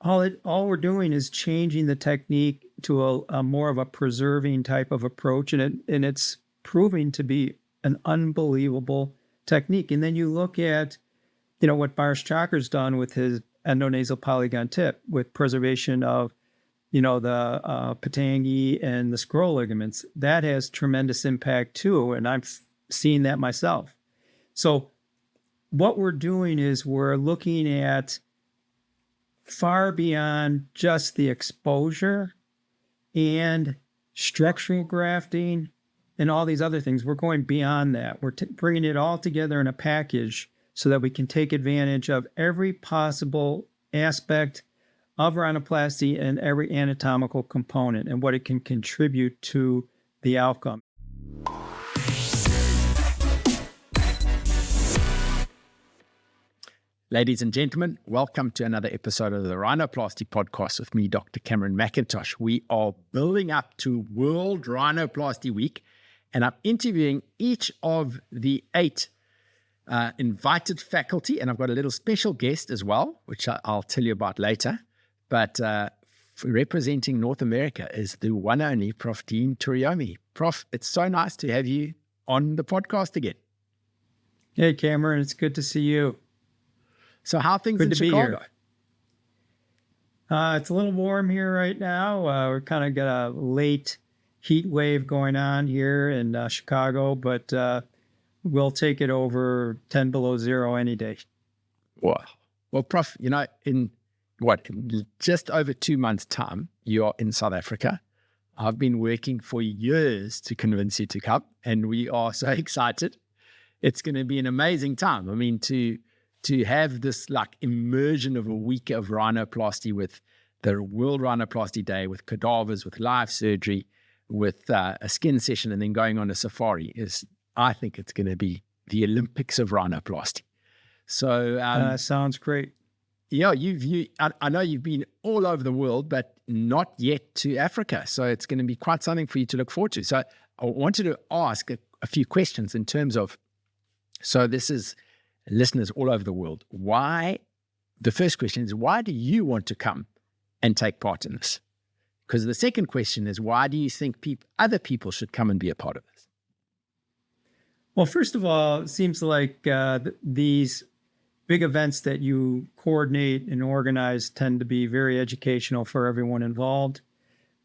all we're doing is changing the technique to a more of a preserving type of approach, and it's proving to be an unbelievable technique. And then you look at, what Bars Chakra's done with his endonasal polygon tip with preservation of, the patangi and the scroll ligaments. That has tremendous impact too, and I've seen that myself. So what we're doing is we're looking at far beyond just the exposure and structural grafting and all these other things. We're going beyond that. We're bringing it all together in a package so that we can take advantage of every possible aspect of rhinoplasty and every anatomical component and what it can contribute to the outcome. Ladies and gentlemen, welcome to another episode of the Rhinoplasty podcast with me, Dr. Cameron McIntosh. We are building up to World Rhinoplasty Week, and I'm interviewing each of the 8 invited faculty, and I've got a little special guest as well, which I'll tell you about later. But representing North America is the one and only Prof. Dean Toriumi. Prof, it's so nice to have you on the podcast again. Hey, Cameron, it's good to see you. So how are things in Chicago? It's a little warm here right now. We're kind of got a late heat wave going on here in Chicago, but we'll take it over 10 below zero any day. Wow. Well, Prof, in just over 2 months' time, you are in South Africa. I've been working for years to convince you to come, and we are so excited. It's going to be an amazing time. I mean, to have this like immersion of a week of rhinoplasty with the World Rhinoplasty Day, with cadavers, with live surgery, with a skin session, and then going on a safari I think it's going to be the Olympics of rhinoplasty. So sounds great. Yeah, I know you've been all over the world, but not yet to Africa. So it's going to be quite something for you to look forward to. So I wanted to ask a few questions in terms of, so this is listeners all over the world. The first question is, why do you want to come and take part in this? Because the second question is, why do you think other people should come and be a part of this? Well, first of all, it seems like these big events that you coordinate and organize tend to be very educational for everyone involved,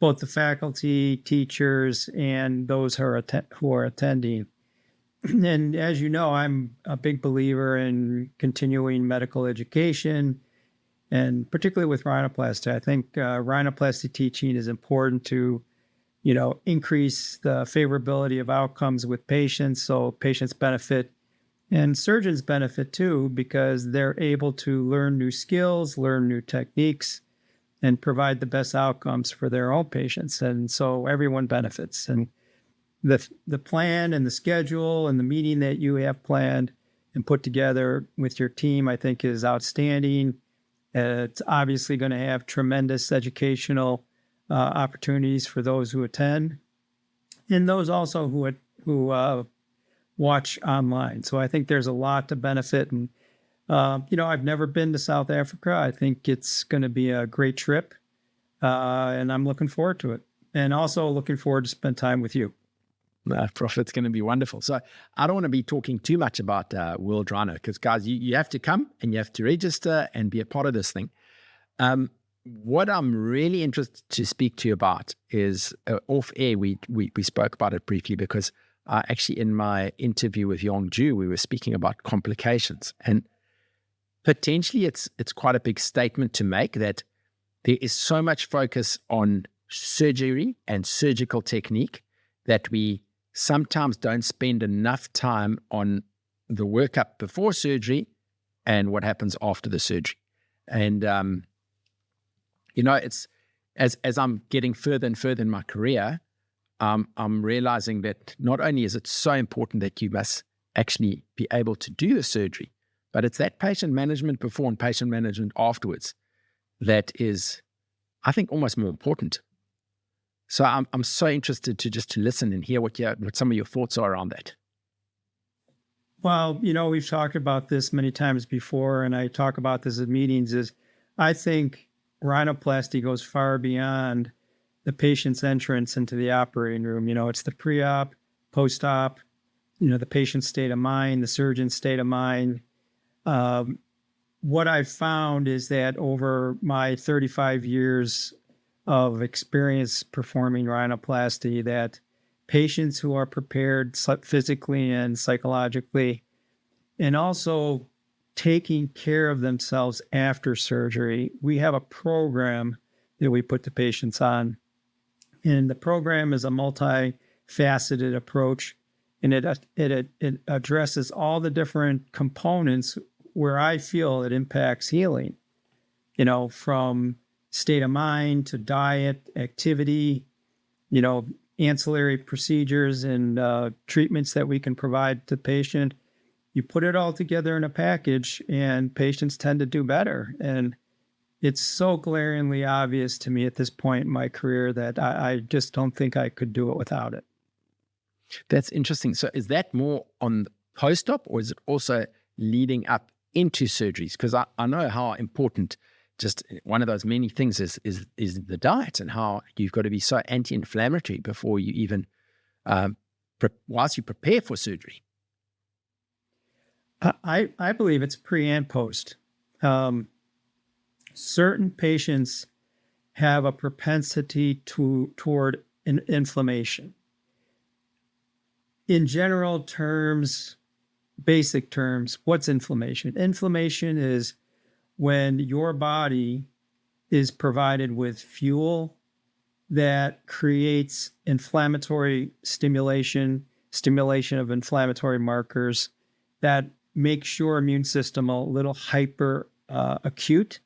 both the faculty, teachers, and those who are attending. And as you know, I'm a big believer in continuing medical education, and particularly with rhinoplasty. I think rhinoplasty teaching is important to, increase the favorability of outcomes with patients, so patients benefit and surgeons benefit too, because they're able to learn new skills, learn new techniques, and provide the best outcomes for their own patients. And so everyone benefits. And the plan and the schedule and the meeting that you have planned and put together with your team, I think, is outstanding. It's obviously going to have tremendous educational opportunities for those who attend and those also who watch online. So I think there's a lot to benefit. And, I've never been to South Africa. I think it's going to be a great trip, and I'm looking forward to it. And also looking forward to spend time with you. Prof, it's going to be wonderful. So I don't want to be talking too much about World Rhino because, guys, you have to come and you have to register and be a part of this thing. What I'm really interested to speak to you about is off air. We spoke about it briefly because actually in my interview with Yongju, we were speaking about complications. And potentially it's quite a big statement to make that there is so much focus on surgery and surgical technique that we sometimes don't spend enough time on the workup before surgery and what happens after the surgery. And, it's as I'm getting further and further in my career, I'm realizing that not only is it so important that you must actually be able to do the surgery, but it's that patient management before and patient management afterwards that is, I think, almost more important. So I'm so interested to listen and hear what some of your thoughts are around that. Well, we've talked about this many times before, and I talk about this at meetings, is I think rhinoplasty goes far beyond the patient's entrance into the operating room. It's the pre-op, post-op, the patient's state of mind, the surgeon's state of mind. What I've found is that over my 35 years of experience performing rhinoplasty, that patients who are prepared physically and psychologically, and also taking care of themselves after surgery, we have a program that we put the patients on. And the program is a multifaceted approach, and it addresses all the different components where I feel it impacts healing, from state of mind to diet, activity, ancillary procedures and treatments that we can provide to the patient. You put it all together in a package and patients tend to do better. And it's so glaringly obvious to me at this point in my career that I just don't think I could do it without it. That's interesting. So is that more on the post-op, or is it also leading up into surgeries? Because I know how important just one of those many things is the diet, and how you've got to be so anti-inflammatory before you even, whilst you prepare for surgery. I believe it's pre and post. Certain patients have a propensity toward inflammation. In general terms, basic terms, what's inflammation? Inflammation is when your body is provided with fuel that creates inflammatory stimulation of inflammatory markers that makes your immune system a little hyper acute,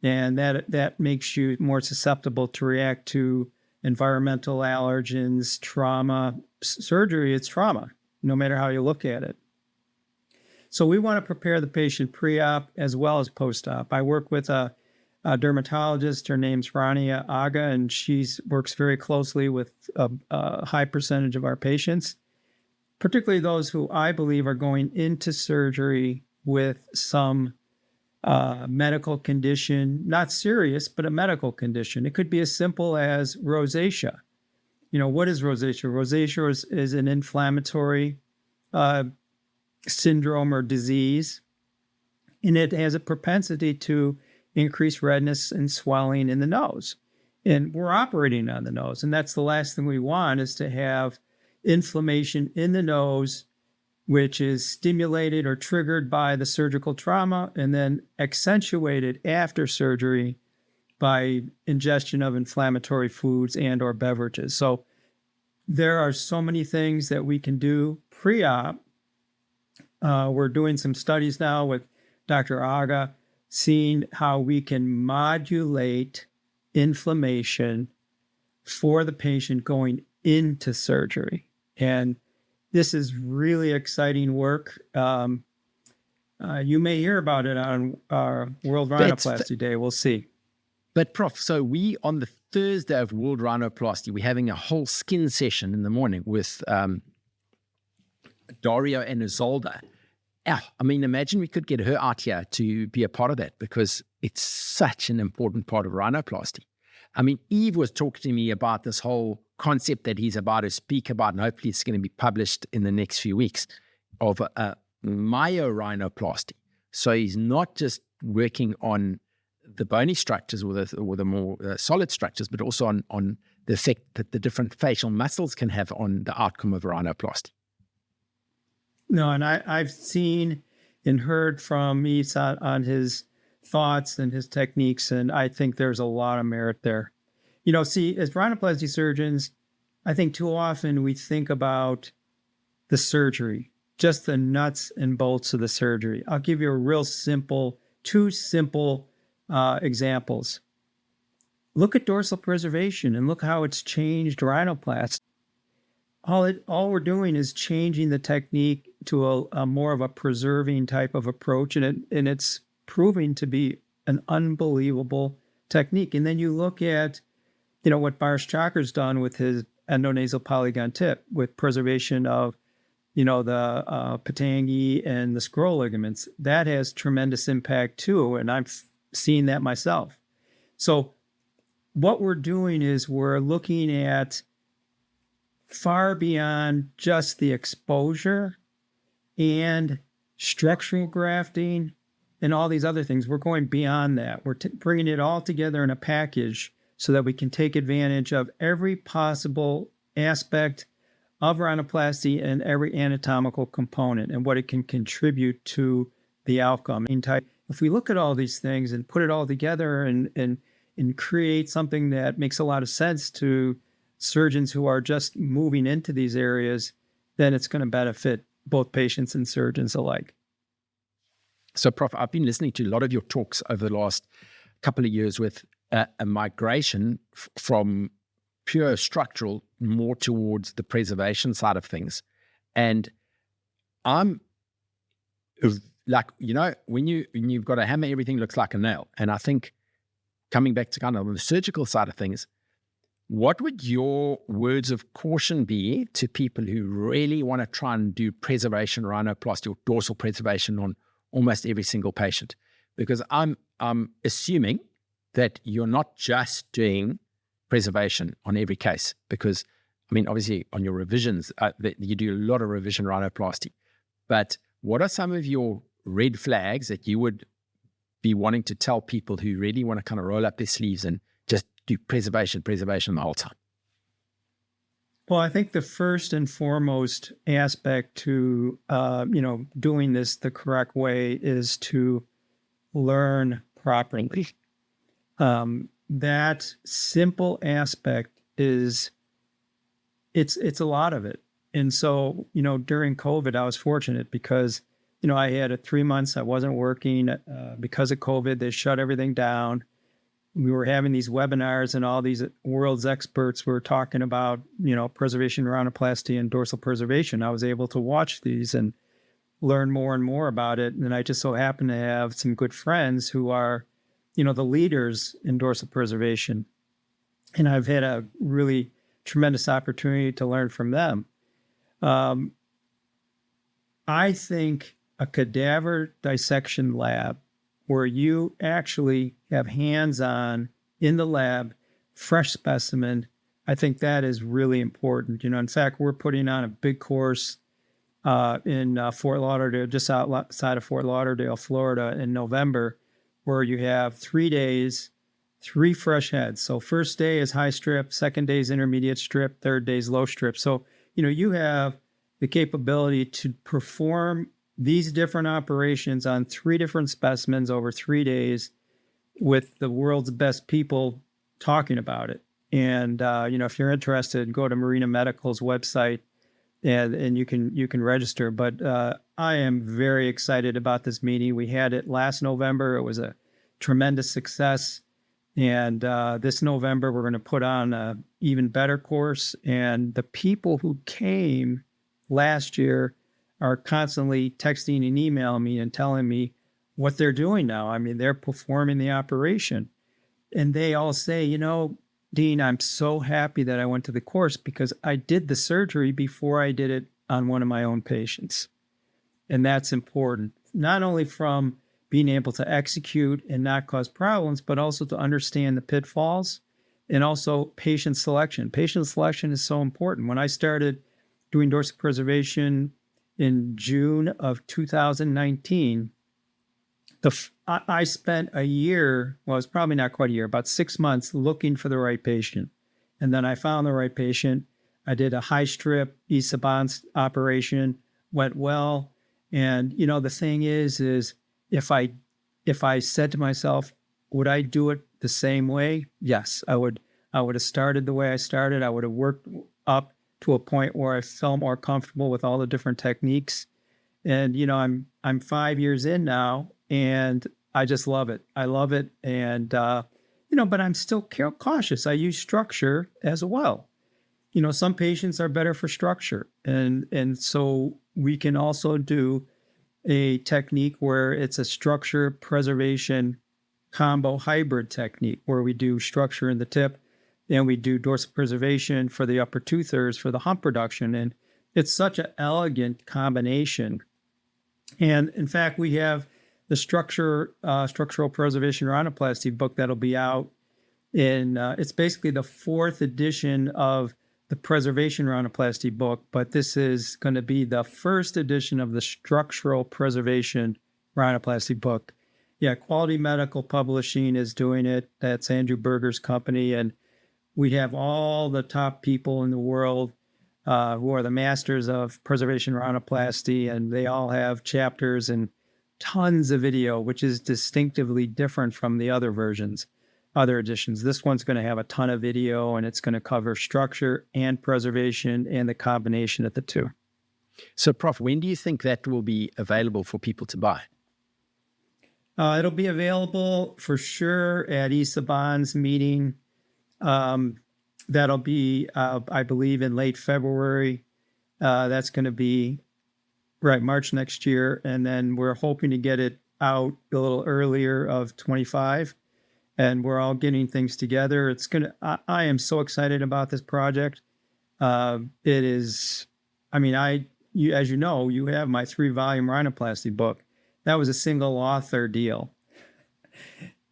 and that makes you more susceptible to react to environmental allergens, trauma. Surgery, it's trauma, no matter how you look at it. So we want to prepare the patient pre-op as well as post-op. I work with a dermatologist. Her name's Rania Aga, and she works very closely with a high percentage of our patients, particularly those who I believe are going into surgery with some medical condition, not serious, but a medical condition. It could be as simple as rosacea. What is rosacea? Rosacea is an inflammatory syndrome or disease, and it has a propensity to increase redness and swelling in the nose. And we're operating on the nose, and that's the last thing we want, is to have inflammation in the nose, which is stimulated or triggered by the surgical trauma and then accentuated after surgery by ingestion of inflammatory foods and or beverages. So there are so many things that we can do pre-op. We're doing some studies now with Dr. Aga, seeing how we can modulate inflammation for the patient going into surgery. And this is really exciting work. You may hear about it on our World Rhinoplasty Day. We'll see. But Prof, so on the Thursday of World Rhinoplasty, we're having a whole skin session in the morning with Dario and Isolda. Imagine we could get her out here to be a part of that, because it's such an important part of rhinoplasty. Eve was talking to me about this whole concept that he's about to speak about, and hopefully it's going to be published in the next few weeks, of a myorhinoplasty. So he's not just working on the bony structures or the more solid structures, but also on the effect that the different facial muscles can have on the outcome of rhinoplasty. No, and I've seen and heard from Eve on his thoughts and his techniques, and I think there's a lot of merit there. See, as rhinoplasty surgeons, I think too often we think about the surgery, just the nuts and bolts of the surgery. I'll give you two simple examples. Look at dorsal preservation and look how it's changed rhinoplasty. All we're doing is changing the technique to a more of a preserving type of approach, and it's proving to be an unbelievable technique. And then you look at, what Bars Chakra's done with his endonasal polygon tip, with preservation of, the Patangi and the scroll ligaments. That has tremendous impact too, and I've seen that myself. So what we're doing is we're looking at far beyond just the exposure and structural grafting and all these other things. We're going beyond that. We're bringing it all together in a package so that we can take advantage of every possible aspect of rhinoplasty and every anatomical component and what it can contribute to the outcome. If we look at all these things and put it all together and create something that makes a lot of sense to surgeons who are just moving into these areas, then it's going to benefit both patients and surgeons alike. So, Prof, I've been listening to a lot of your talks over the last couple of years with a migration from pure structural more towards the preservation side of things. And I'm like, when you've got a hammer, everything looks like a nail. And I think coming back to kind of the surgical side of things, what would your words of caution be to people who really want to try and do preservation, rhinoplasty or dorsal preservation on almost every single patient? Because I'm assuming that you're not just doing preservation on every case, because, I mean, obviously on your revisions, you do a lot of revision rhinoplasty. But what are some of your red flags that you would be wanting to tell people who really want to kind of roll up their sleeves and just do preservation the whole time? Well, I think the first and foremost aspect to, doing this the correct way is to learn properly. That simple aspect it's a lot of it. And so, during COVID, I was fortunate because, I had 3 months, I wasn't working because of COVID. They shut everything down. We were having these webinars and all these world's experts were talking about, preservation, rhinoplasty, and dorsal preservation. I was able to watch these and learn more and more about it. And I just so happen to have some good friends who are, the leaders in dorsal preservation. And I've had a really tremendous opportunity to learn from them. I think a cadaver dissection lab where you actually have hands-on in the lab, fresh specimen, I think that is really important. In fact, we're putting on a big course in Fort Lauderdale, just outside of Fort Lauderdale, Florida, in November, where you have 3 days, 3 fresh heads. So first day is high strip, second day is intermediate strip, third day is low strip. So, you have the capability to perform these different operations on 3 different specimens over 3 days with the world's best people talking about it. And, if you're interested, go to Marina Medical's website and you can register. But I am very excited about this meeting. We had it last November. It was a tremendous success. And this November, we're going to put on an even better course. And the people who came last year are constantly texting and emailing me and telling me what they're doing now. I mean, they're performing the operation. And they all say, Dean, I'm so happy that I went to the course because I did the surgery before I did it on one of my own patients. And that's important, not only from being able to execute and not cause problems, but also to understand the pitfalls and also patient selection. Patient selection is so important. When I started doing dorsal preservation in June of 2019, I spent a year, well, it's probably not quite a year, about 6 months looking for the right patient. And then I found the right patient. I did a high strip E-Sabans operation, went well. And, the thing is if I said to myself, would I do it the same way? Yes, I would. I would have started the way I started. I would have worked up to a point where I felt more comfortable with all the different techniques. And, I'm 5 years in now and I just love it. I love it. And, but I'm still cautious. I use structure as well. Some patients are better for structure. And so we can also do a technique where it's a structure preservation combo hybrid technique where we do structure in the tip and we do dorsal preservation for the upper 2/3 for the hump reduction. And it's such an elegant combination. And in fact, we have the structural preservation rhinoplasty book that'll be out in it's basically the fourth edition of the preservation rhinoplasty book, but this is going to be the first edition of the structural preservation rhinoplasty book. Yeah, Quality Medical Publishing is doing it. That's Andrew Berger's company, and we have all the top people in the world who are the masters of preservation rhinoplasty, and they all have chapters and tons of video, which is distinctively different from the other versions, other editions. This one's going to have a ton of video, and it's going to cover structure and preservation and the combination of the two. So, Prof, when do you think that will be available for people to buy? It'll be available for sure at Isaban's meeting. That'll be, I believe, in late February. That's going to be March next year. And then we're hoping to get it out a little earlier of 25. And we're all getting things together. It's going to, I am so excited about this project. It is, I mean, as you know, you have my 3-volume rhinoplasty book. That was a single author deal.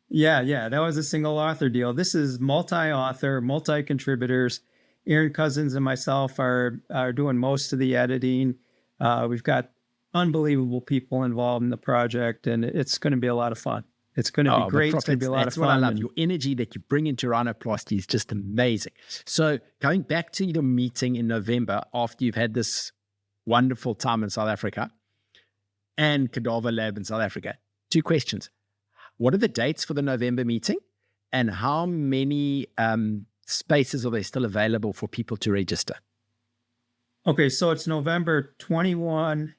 Yeah, that was a single author deal. This is multi-author, multi-contributors. Aaron Cousins and myself are doing most of the editing. We've got unbelievable people involved in the project, and it's going to be a lot of fun. It's going to be great. It's going to be a lot of fun. That's what I love. Your energy that you bring into rhinoplasty is just amazing. So going back to your meeting in November, after you've had this wonderful time in South Africa and Cadaver Lab in South Africa, 2 questions. What are the dates for the November meeting, and how many spaces are there still available for people to register? Okay, so it's November 22,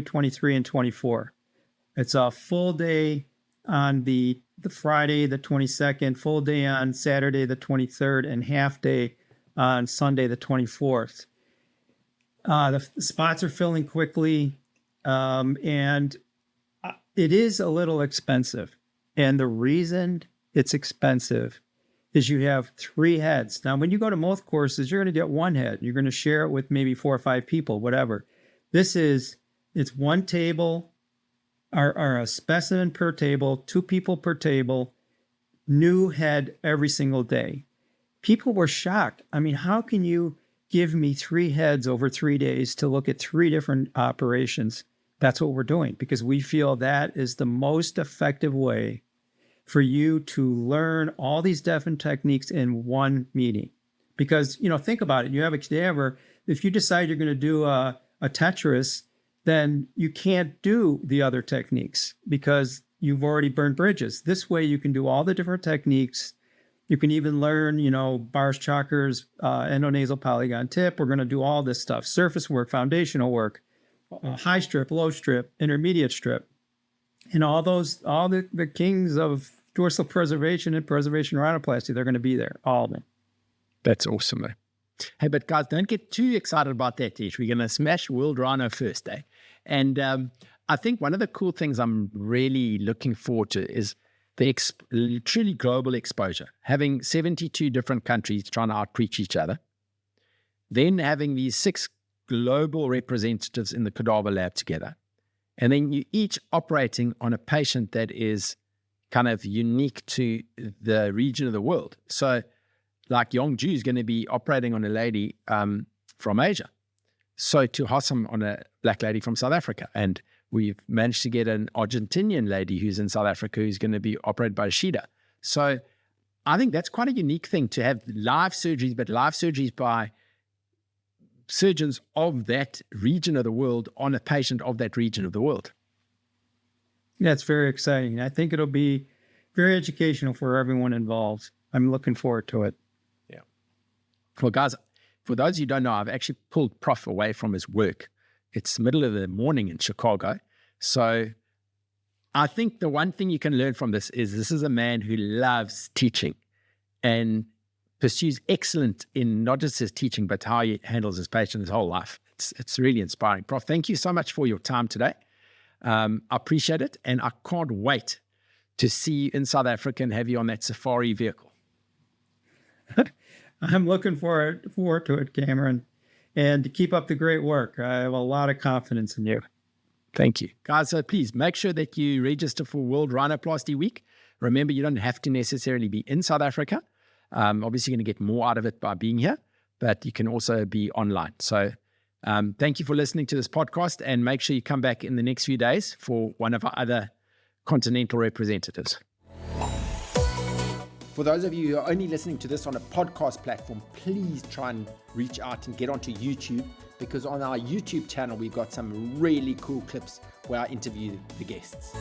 23, and 24. It's a full day on the Friday, the 22nd, full day on Saturday, the 23rd, and half day on Sunday, the 24th. The spots are filling quickly, and it is a little expensive. And the reason it's expensive is you have 3 heads. Now, when you go to most courses, you're going to get 1 head. You're going to share it with maybe 4 or 5 people, whatever. It's 1 table, or a specimen per table, 2 people per table, new head every single day. People were shocked. I mean, how can you give me 3 heads over 3 days to look at 3 different operations? That's what we're doing, because we feel that is the most effective way for you to learn all these different techniques in 1 meeting. Because, think about it. You have a cadaver. If you decide you're going to do a Tetris, then you can't do the other techniques because you've already burned bridges. This way you can do all the different techniques. You can even learn, bars, chakras, endonasal polygon tip. We're going to do all this stuff. Surface work, foundational work, high strip, low strip, intermediate strip. And all the kings of dorsal preservation and preservation rhinoplasty, they're going to be there, all of them. That's awesome, though. Hey, but guys, don't get too excited about that yet. We're going to smash World Rhino first, eh? And I think one of the cool things I'm really looking forward to is the truly global exposure, having 72 different countries trying to outpreach each other, then having these 6 global representatives in the cadaver lab together, and then you each operating on a patient that is kind of unique to the region of the world. So like Yongju is going to be operating on a lady from Asia. So to Hossam on a black lady from South Africa. And we've managed to get an Argentinian lady who's in South Africa who's going to be operated by Shida. So I think that's quite a unique thing to have live surgeries, but live surgeries by surgeons of that region of the world on a patient of that region of the world. Yeah, it's very exciting. I think it'll be very educational for everyone involved. I'm looking forward to it. Yeah. Well, guys, for those who don't know, I've actually pulled Prof away from his work. It's middle of the morning in Chicago. So I think the one thing you can learn from this is a man who loves teaching and pursues excellence in not just his teaching, but how he handles his patient his whole life. It's really inspiring. Prof, thank you so much for your time today. I appreciate it. And I can't wait to see you in South Africa and have you on that safari vehicle. I'm looking forward to it, Cameron. And to keep up the great work. I have a lot of confidence in you. Thank you. Guys, so please make sure that you register for World Rhinoplasty Week. Remember, you don't have to necessarily be in South Africa. Obviously, you're going to get more out of it by being here, but you can also be online. So thank you for listening to this podcast, and make sure you come back in the next few days for one of our other continental representatives. For those of you who are only listening to this on a podcast platform, please try and reach out and get onto YouTube, because on our YouTube channel, we've got some really cool clips where I interview the guests.